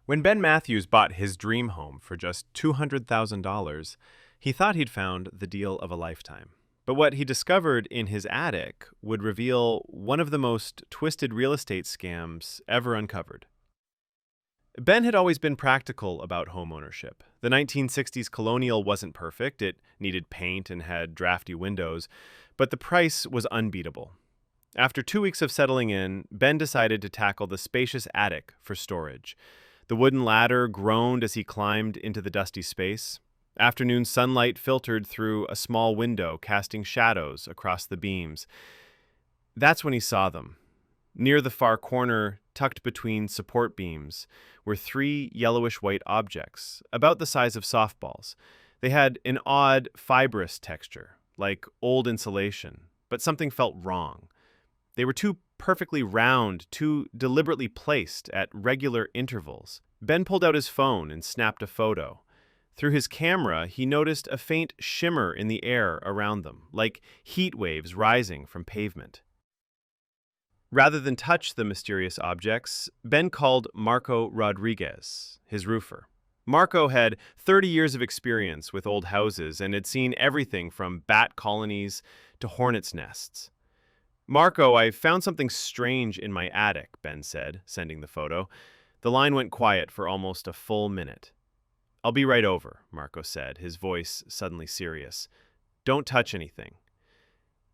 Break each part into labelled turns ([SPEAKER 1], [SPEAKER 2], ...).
[SPEAKER 1] When Ben Matthews bought his dream home for just $200,000, he thought he'd found the deal of a lifetime. But what he discovered in his attic would reveal one of the most twisted real estate scams ever uncovered. Ben had always been practical about homeownership. The 1960s colonial wasn't perfect, it needed paint and had drafty windows, but the price was unbeatable. After 2 weeks of settling in, Ben decided to tackle the spacious attic for storage. The wooden ladder groaned as he climbed into the dusty space. Afternoon sunlight filtered through a small window, casting shadows across the beams. That's when he saw them. Near the far corner, tucked between support beams, were three yellowish-white objects, about the size of softballs. They had an odd, fibrous texture, like old insulation, but something felt wrong. They were too perfectly round, too deliberately placed at regular intervals. Ben pulled out his phone and snapped a photo. Through his camera, he noticed a faint shimmer in the air around them, like heat waves rising from pavement. Rather than touch the mysterious objects, Ben called Marco Rodriguez, his roofer. Marco had 30 years of experience with old houses and had seen everything from bat colonies to hornets' nests. "Marco, I found something strange in my attic," Ben said, sending the photo. The line went quiet for almost a full minute. "I'll be right over," Marco said, his voice suddenly serious. "Don't touch anything."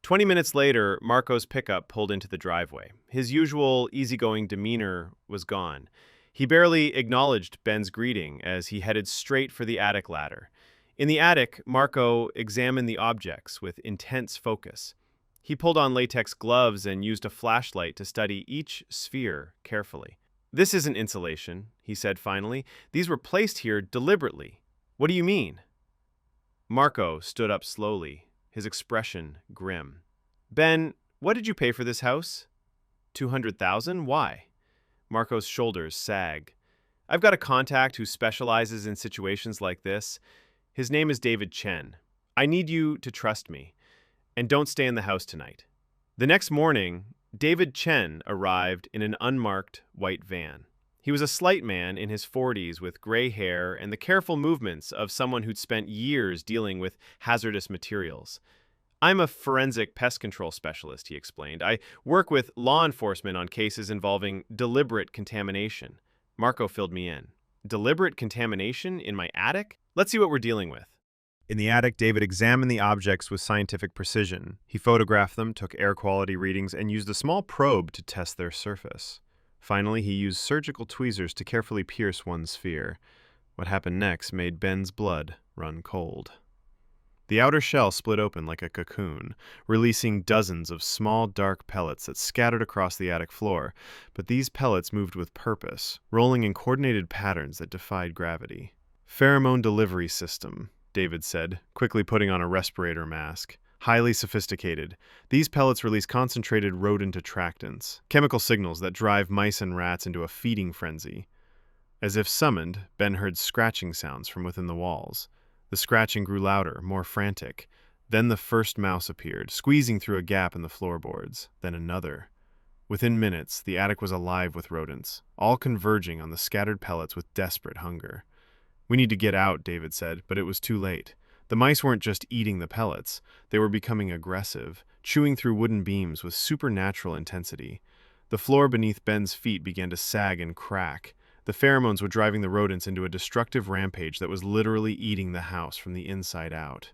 [SPEAKER 1] 20 minutes later, Marco's pickup pulled into the driveway. His usual easygoing demeanor was gone. He barely acknowledged Ben's greeting as he headed straight for the attic ladder. In the attic, Marco examined the objects with intense focus. He pulled on latex gloves and used a flashlight to study each sphere carefully. "This isn't insulation," he said finally. "These were placed here deliberately." "What do you mean?" Marco stood up slowly, his expression grim. "Ben, what did you pay for this house?" "200,000? Why?" Marco's shoulders sagged. "I've got a contact who specializes in situations like this. His name is David Chen. I need you to trust me. And don't stay in the house tonight." The next morning, David Chen arrived in an unmarked white van. He was a slight man in his 40s with gray hair and the careful movements of someone who'd spent years dealing with hazardous materials. "I'm a forensic pest control specialist," he explained. "I work with law enforcement on cases involving deliberate contamination." Marco filled me in. "Deliberate contamination in my attic? Let's see what we're dealing with." In the attic, David examined the objects with scientific precision. He photographed them, took air quality readings, and used a small probe to test their surface. Finally, he used surgical tweezers to carefully pierce one sphere. What happened next made Ben's blood run cold. The outer shell split open like a cocoon, releasing dozens of small, dark pellets that scattered across the attic floor. But these pellets moved with purpose, rolling in coordinated patterns that defied gravity. "Pheromone delivery system," David said, quickly putting on a respirator mask. "Highly sophisticated. These pellets release concentrated rodent attractants, chemical signals that drive mice and rats into a feeding frenzy." As if summoned, Ben heard scratching sounds from within the walls. The scratching grew louder, more frantic. Then the first mouse appeared, squeezing through a gap in the floorboards. Then another. Within minutes, the attic was alive with rodents, all converging on the scattered pellets with desperate hunger. "We need to get out," David said, but it was too late. The mice weren't just eating the pellets. They were becoming aggressive, chewing through wooden beams with supernatural intensity. The floor beneath Ben's feet began to sag and crack. The pheromones were driving the rodents into a destructive rampage that was literally eating the house from the inside out.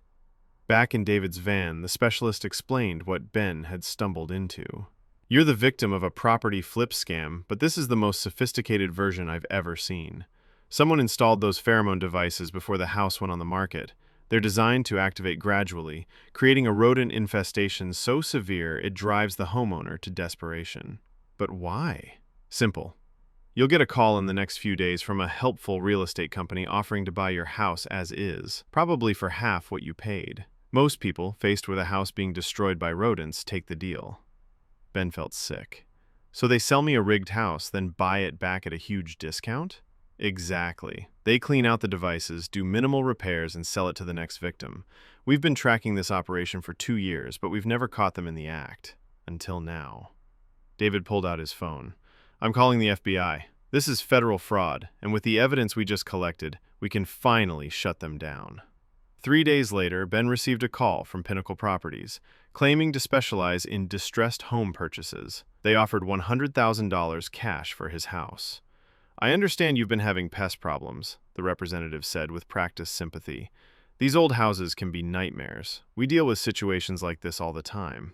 [SPEAKER 1] Back in David's van, the specialist explained what Ben had stumbled into. "You're the victim of a property flip scam, but this is the most sophisticated version I've ever seen. Someone installed those pheromone devices before the house went on the market. They're designed to activate gradually, creating a rodent infestation so severe it drives the homeowner to desperation." "But why?" "Simple. You'll get a call in the next few days from a helpful real estate company offering to buy your house as is, probably for half what you paid. Most people, faced with a house being destroyed by rodents, take the deal." Ben felt sick. "So they sell me a rigged house, then buy it back at a huge discount?" "Exactly. They clean out the devices, do minimal repairs, and sell it to the next victim. We've been tracking this operation for 2 years, but we've never caught them in the act. Until now." David pulled out his phone. "I'm calling the FBI. This is federal fraud, and with the evidence we just collected, we can finally shut them down. 3 days later, Ben received a call from Pinnacle Properties, claiming to specialize in distressed home purchases. They offered $100,000 cash for his house. "I understand you've been having pest problems," the representative said with practiced sympathy. "These old houses can be nightmares. We deal with situations like this all the time."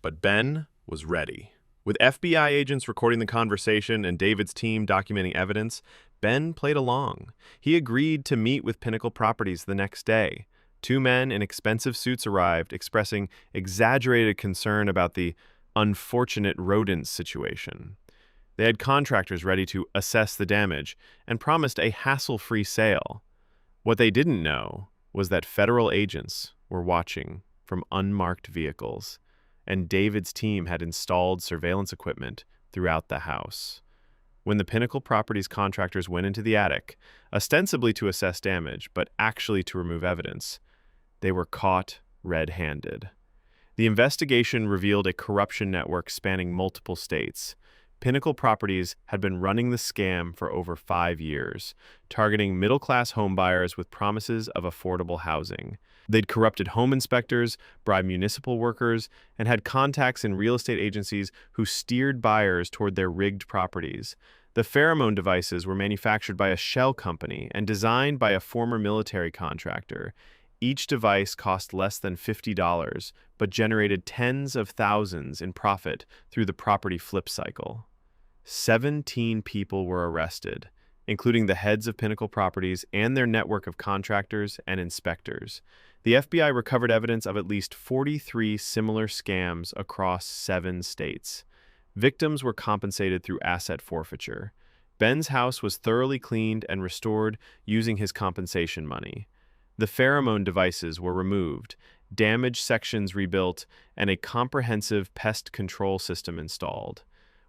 [SPEAKER 1] But Ben was ready. With FBI agents recording the conversation and David's team documenting evidence, Ben played along. He agreed to meet with Pinnacle Properties the next day. 2 men in expensive suits arrived, expressing exaggerated concern about the unfortunate rodents situation. They had contractors ready to assess the damage and promised a hassle-free sale. What they didn't know was that federal agents were watching from unmarked vehicles, and David's team had installed surveillance equipment throughout the house. When the Pinnacle Properties contractors went into the attic, ostensibly to assess damage, but actually to remove evidence, they were caught red-handed. The investigation revealed a corruption network spanning multiple states. Pinnacle Properties had been running the scam for over 5 years, targeting middle-class homebuyers with promises of affordable housing. They'd corrupted home inspectors, bribed municipal workers, and had contacts in real estate agencies who steered buyers toward their rigged properties. The pheromone devices were manufactured by a shell company and designed by a former military contractor. Each device cost less than $50, but generated tens of thousands in profit through the property flip cycle. 17 people were arrested, including the heads of Pinnacle Properties and their network of contractors and inspectors. The FBI recovered evidence of at least 43 similar scams across 7 states. Victims were compensated through asset forfeiture. Ben's house was thoroughly cleaned and restored using his compensation money. The pheromone devices were removed, damaged sections rebuilt, and a comprehensive pest control system installed.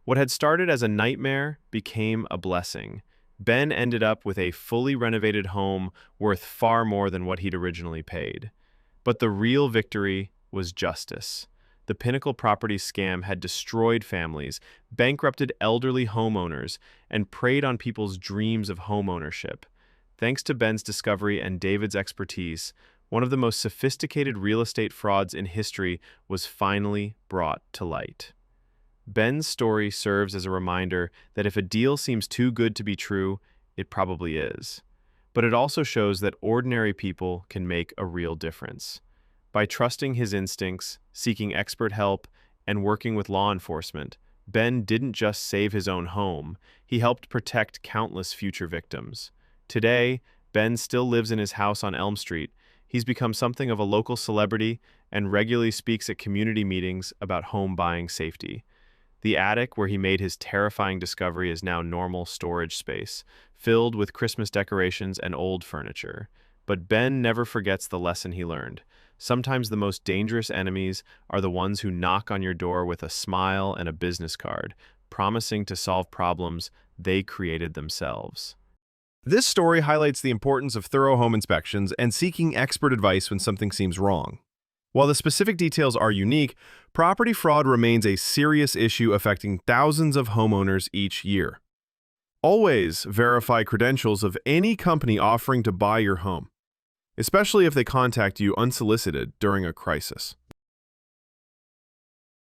[SPEAKER 1] What had started as a nightmare became a blessing. Ben ended up with a fully renovated home worth far more than what he'd originally paid. But the real victory was justice. The Pinnacle Properties scam had destroyed families, bankrupted elderly homeowners, and preyed on people's dreams of homeownership. Thanks to Ben's discovery and David's expertise, one of the most sophisticated real estate frauds in history was finally brought to light. Ben's story serves as a reminder that if a deal seems too good to be true, it probably is. But it also shows that ordinary people can make a real difference. By trusting his instincts, seeking expert help, and working with law enforcement, Ben didn't just save his own home, he helped protect countless future victims. Today, Ben still lives in his house on Elm Street. He's become something of a local celebrity and regularly speaks at community meetings about home buying safety. The attic where he made his terrifying discovery is now normal storage space, filled with Christmas decorations and old furniture. But Ben never forgets the lesson he learned. Sometimes the most dangerous enemies are the ones who knock on your door with a smile and a business card, promising to solve problems they created themselves. This story highlights the importance of thorough home inspections and seeking expert advice when something seems wrong. While the specific details are unique, property fraud remains a serious issue affecting thousands of homeowners each year. Always verify credentials of any company offering to buy your home, especially if they contact you unsolicited during a crisis.